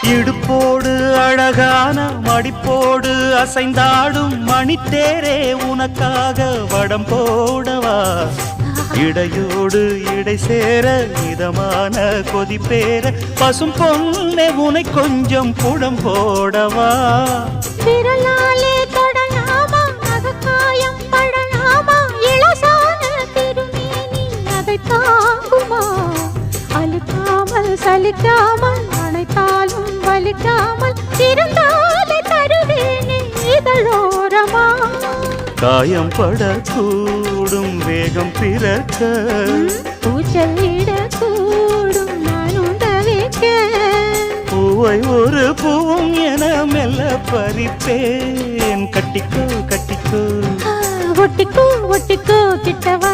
இடுப்போடு அழகான மடிப்போடு அசைந்தாடும் மணித்தேரே உனக்காக வடம் போடவா இடையோடு இடை சேர இதமான கொதிப்பேர பசும் பொன்னே உனை கொஞ்சம் புடம் போடவா விரலாலே தொடலாமா அகக்காயம் படலாமா இளசான திருமேனி அதை தாங்குமா அழுக்காமல் சலிக்காமல் அணைத்தாலும் வலிக்காமல் இருந்தாலே தருவேனே இதழோரமா காயம் படக்கூடும் வேகம் பிறக்க பூச்சலிடக்கூடும் நானும் தவிக்க பூவை ஒரு பூவும் என மெல்ல பறிப்பேன் கட்டிக்கோ கட்டிக்கோ ஒட்டிக்கோ ஒட்டிக்கோ கிட்டவா